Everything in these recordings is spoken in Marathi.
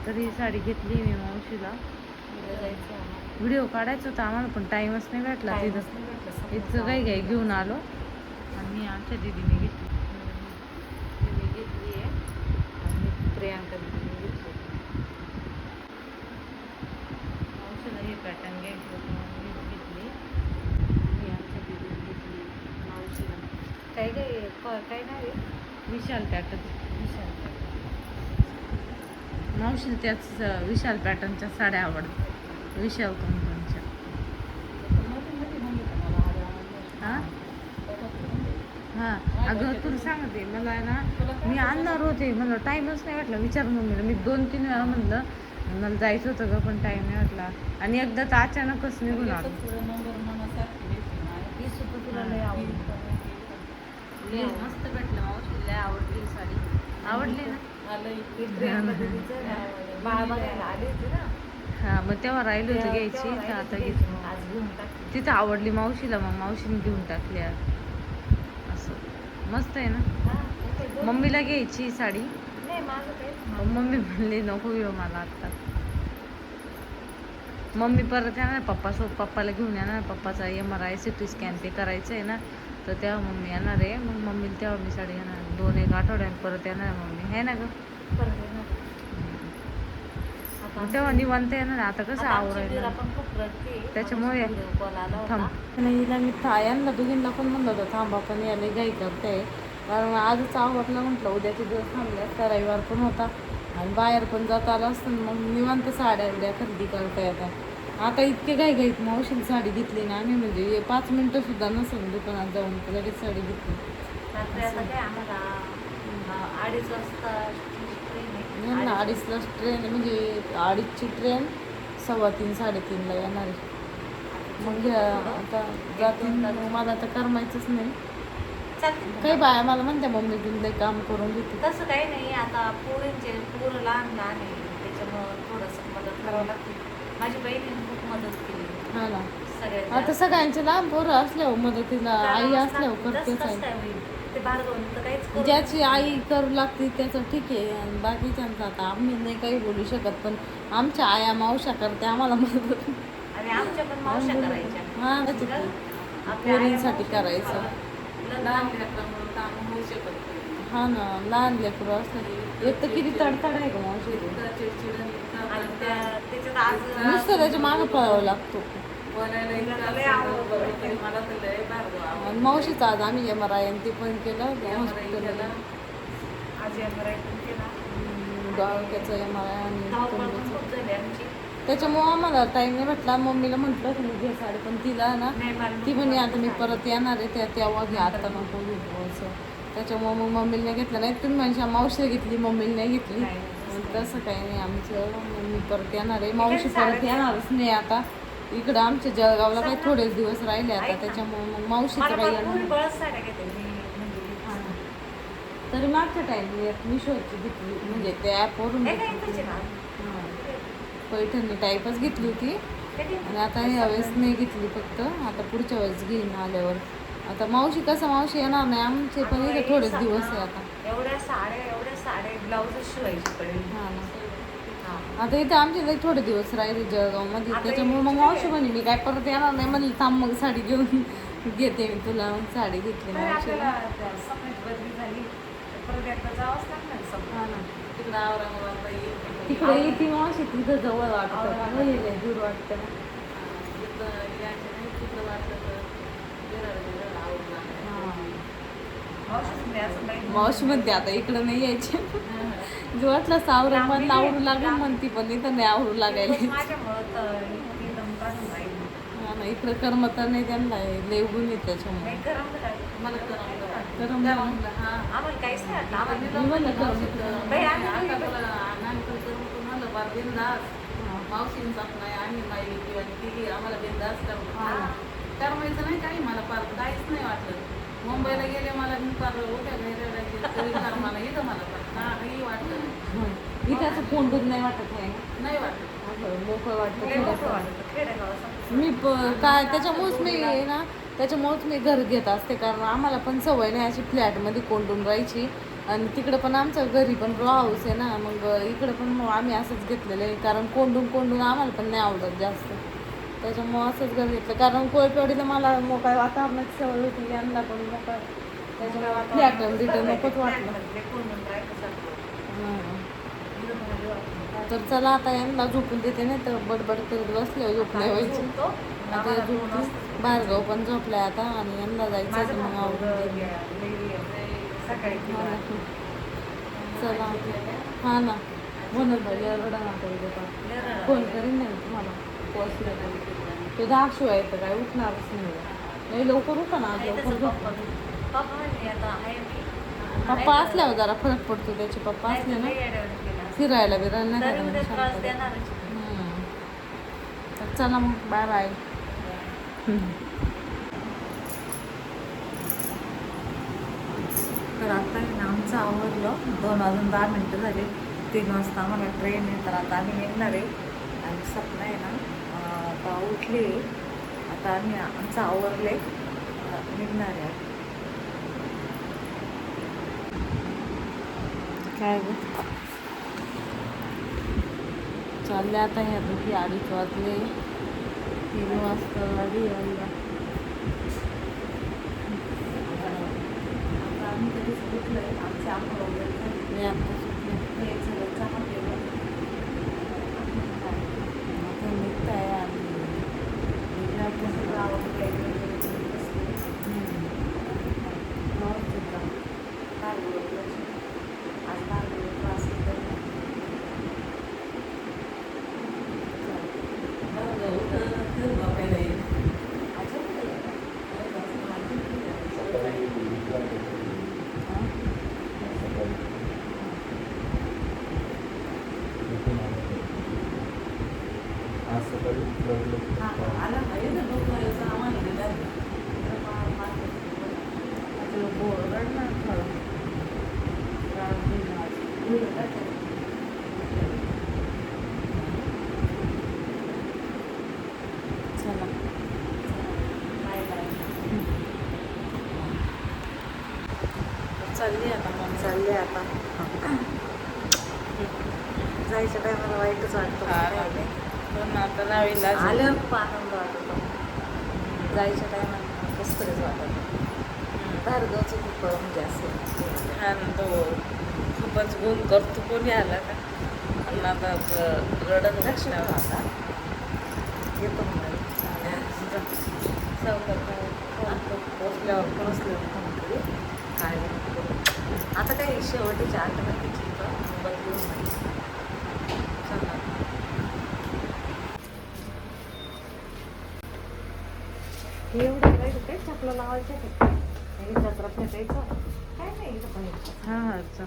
तर ही साडी घेतली मी मावशीला. व्हिडिओ काढायचा होता आम्हाला पण टाईमच नाही भेटला तिथं. इतकं काही काही घेऊन आलो आणि आमच्या दीदीने घेतली. मी घेतली आहे आणि प्रियांका दीदीने घेतली. मावशीला हे पॅटर्न घ्यायचं होतं मीच घेतली आणि आमच्या दीदीने घेतली मावशीला. काय नाही विशाल पॅटर्न. मावशीला त्याच विशाल पॅटर्नच्या साड्या आवडतात, विशाल कंपनीच्या. हां हां अगं तुला सांगते मला ना, मी आणणार होते मला टाईमच नाही भेटला. विचार मम्मीला मी 2-3 वेळा म्हणलं मला जायचं होतं ग पण टाईम नाही भेटला. आणि एकदा तर अचानकच निघून आलो. तुला लय आवडली, मस्त भेटलं मावशीला, लय आवडली साडी. आवडली ना? हां मग तेव्हा राहिली होती घ्यायची तर आता घेतली. तिथं आवडली मावशीला, मग मावशीने घेऊन टाकली. असं मस्त आहे ना. मम्मीला घ्यायची साडी, मम्मी म्हणली नको घेऊ मला आत्ता. मम्मी परत येणार पप्पाला घेऊन येणार. पप्पाचा MRI CT स्कॅन ते करायचं आहे ना, तर तेव्हा मम्मी येणार आहे. मग मम्मीला तेव्हा मी साडी घेणार. 2-1 आठवड्यात परत येणार मम्मी, आहे ना ग. तेव्हा निवांत येणार. आता कसं आवरायला त्याच्यामुळे थांब. हिला मी यांना दोघींना पण म्हणलं होतं थांबा, पण याला घाई करते. कारण आजच आवडलं म्हटलं उद्याचे दिवस थांबले असता, रविवार पण होता आणि बाहेर पण जाता आलं असतं. मग निवांत साड्या उद्या खरेदी करता येतात. आता इतके घाईत मावशीने साडी घेतली ना आम्ही, म्हणजे 5 मिनटं सुद्धा नसेल दुकानात जाऊन लगेच साडी घेतली. 2:30 वाजता यांना 2:30लाच ट्रेन, म्हणजे 2:30ची ट्रेन 3:15-3:30ला येणार आहे. मग आता जातील. मला आता करमायचंच नाही. काही बाया मला म्हणते मम्मी तुला काम करून घेते. तसं काही नाही. आता पोरं लहान आहे त्याच्यामुळं थोडंसं मदत करावं लागते. माझी बहिणीने खूप मदत केली. हा ना, सगळ्यात आता सगळ्यांचे लहान पोरं असल्यावर मदतीला आई असल्यावर करतेच आहे. ज्याची आई करू लागते त्याचं ठीक आहे, आणि बाकीच्यांचं आता आम्ही नाही काही बोलू शकत. पण आमच्या आया मावशा करते आम्हाला मदत. आणि आमच्या पण मावश्या करायच्या. हां पोरींसाठी करायचं. हा ना, लहान लेकरं असलं एक तर किती तडतड आहे का मावशी. नुसतं त्याच्या मागं पळावं लागतो. मावशीचा आज आम्ही MRI ते पण केलं हॉस्पिटलला. डोक्याचं MRI आणि त्याच्यामुळं आम्हाला टाईम नाही भेटला. मम्मीला म्हटलं तुम्ही घे साडी, पण तिला ना ती म्हणे आता मी परत येणार आहे तेव्हा घ्या, आता नको घेऊ असं. त्याच्यामुळं मग मम्मीला नाही घेतलं. नाही तुम्ही म्हणजे मावशीला घेतली मम्मीला नाही घेतली. तसं काही नाही आमचं. मम्मी परत येणार आहे, मावशी परत येणारच नाही आता. इकडं आमच्या जळगावला काही थोडेच दिवस राहिले आता, त्याच्यामुळे मग मावशीचं काही तरी मागच्या टाईम मिशोची घेतली, म्हणजे त्या ॲपवरून पैठणी टाईपच घेतली होती. आणि आता ह्यावेळेस नाही घेतली, फक्त आता पुढच्या वेळेस घेईन आल्यावर. आता मावशी येणार नाही आमचे, पण इथे थोडेच दिवस आहे आता. एवढ्या साड्या ब्लाऊजच शिवायची पडेल. हां ना, आता इथे आमचे थोडे दिवस राहिले जळगावमध्ये. त्याच्यामुळे मग मावशी म्हणे मी काय परत येणार नाही. म्हणली थांब मग साडी घेऊन घेते मी तुला. मग साडी घेतली मावशीला. तिकडे येते मावशी, तिथं जवळ वाटतं, दूर वाटतं ना. मावशी म्हणते आता इकडं नाही यायचे. जो वाटलं औरंगाबाद आवडू लागेल म्हणती, पण इथं नाही आवडू लागायला. हा ना, इकडं करमत नाही त्यांना, लय ऊन आहे त्याच्यामुळे. करमायचं नाही काही, मला फार काहीच नाही वाटलं. मुंबईला गेले मला मी फार उभ्या घरी तरी मला इथं मला काही वाटलं. इथं कोंडून नाही वाटत आहे, नाही वाटत, मोकळं वाटतं. मी काय त्याच्यामुळेच मी ना, त्याच्यामुळेच मी घर घेत असते. कारण आम्हाला पण सवय नाही अशी फ्लॅटमध्ये कोंडून राहायची. आणि तिकडं पण आमच्या घरी पण रो हाऊस आहे ना, मग इकडं पण मग आम्ही असंच घेतलेलं आहे, कारण कोंडून आम्हाला पण नाही आवडत जास्त, त्याच्यामुळं असंच घर घेतलं. कारण कोळपेवाडीला मला मोकळ्या वातावरणाची सवय होती, यांना पण मोकळं, त्याच्यामुळे फ्लॅट रिटर्न नकोच वाटलं. तर चला आता यांना झोपून देते, नाही तर बडबड करत बसले झोप नाही व्हायची. आता झोपते, भार्गव पण झोपलाय आता, आणि यांना जायचं आहे, मग आवडून चला. हा ना, म्हणून रडा ना करू देता, फोन करीन नाही तुम्हाला पोचलं तो 10 शिवाय तर काय उठणारच नाही लवकर उठा ना, आज लवकर झोप. पप्पा असल्यावर जरा फरक पडतो, त्याचे पप्पा असले ना फिरायला बिरायला नाही का. तर चला मग, बाय बाय. तर आता आमचं आवडलं, 2 वाजून 10 मिनटं झाले, 3 वाजता आम्हाला ट्रेन आहे, तर आता आम्ही निघणार आहे. आणि स्वप्न आहे ना आता उठले, आता आम्ही आमचं आवरले, निघणार आहे. काय ग चालले आता, ह्या दुखी 2:30 वाजले, 3 वाजता गाडी यायला. आता आम्ही कधीच उठलो आहे, आमचे आंघोळ वगैरे झाली. मी आता सुटले, हे सगळं चहा केलं, आता निघताय आणि सगळं आवडलं आहे. चालली आता मग. चालले आता. जायच्या टायमाला वाईटच वाटतं, पण आता नावीला आल्यावर खूप आनंद वाटतो, जायच्या टायमाला कसं तरीच वाटत. भार्गवचं खूप म्हणजे असं हा ना, तो खूपच गुण करतो, कोणी आला का. पण आता रडत लक्षात आता येतो पोचल्यावर फोन करू काय आता काही शेवटच्या आठवड्याची बदलून नाही. एवढं काय चपला लावायच्या कचरा फेकायचं काय नाही. हा हा चल.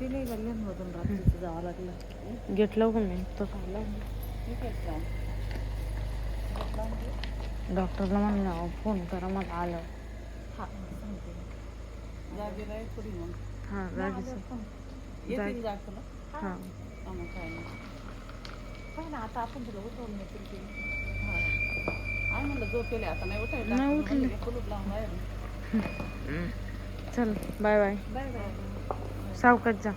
ते नाही गल्ल्यांमधून रात्रीचं जावं लागलं. घेतलं का मी तो डॉक्टरला म्हणलं फोन करा मला आलं. हां सांगते जागे राहील थोडी मग. हां गाडीचं येतील जागला. हां मग काय नाही. काय ना आता आपण तुला उठवून येतील ते. हां आम्ही म्हणलं झोपेले आता नाही उठायला. नाही उठले. कुलूप लावून बाहेर. चल बाय बाय. Bye bye. सावकाश जा.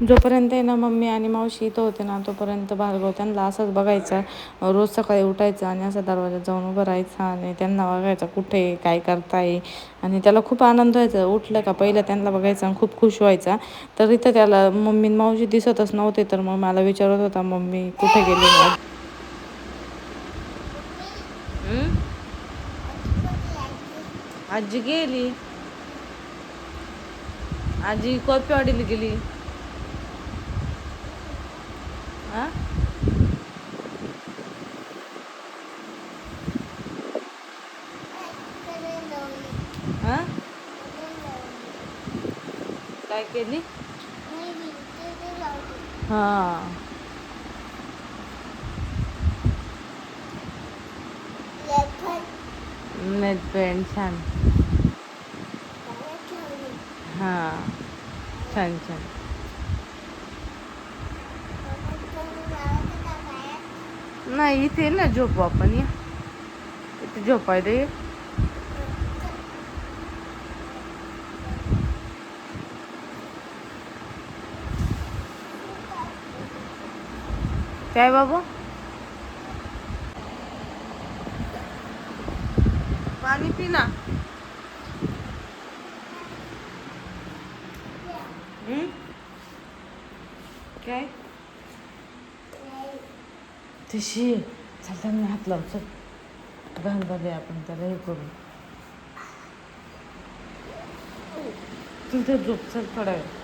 जोपर्यंत आहे ना मम्मी आणि मावशी इथं होते ना तोपर्यंत भार्गव त्यांना असंच बघायचा. रोज सकाळी उठायचं आणि असं दरवाजात जाऊन उभं राहायचं आणि त्यांना बघायचं कुठे काय करताय. आणि त्याला खूप आनंद व्हायचा. उठलं का पहिलं त्यांना बघायचं आणि खूप खुश व्हायचा. तर इथं त्याला मम्मी मावशी दिसतच नव्हते, तर मग मला विचारत होता मम्मी कुठे गेली. आजी गेली, आजी कोळपेवाडीला गेली. हा हा काय केली. हा नेट पेंट छान. हा छान छान. नाही इथे ना झोपू आपण या इथे झोपाय दे. काय बाबू पाणी पी ना. काय तशी चालताना हात लावू चल घाण झाले आपण त्याला हे करू. तुझं झोप चल थोडा वेळ.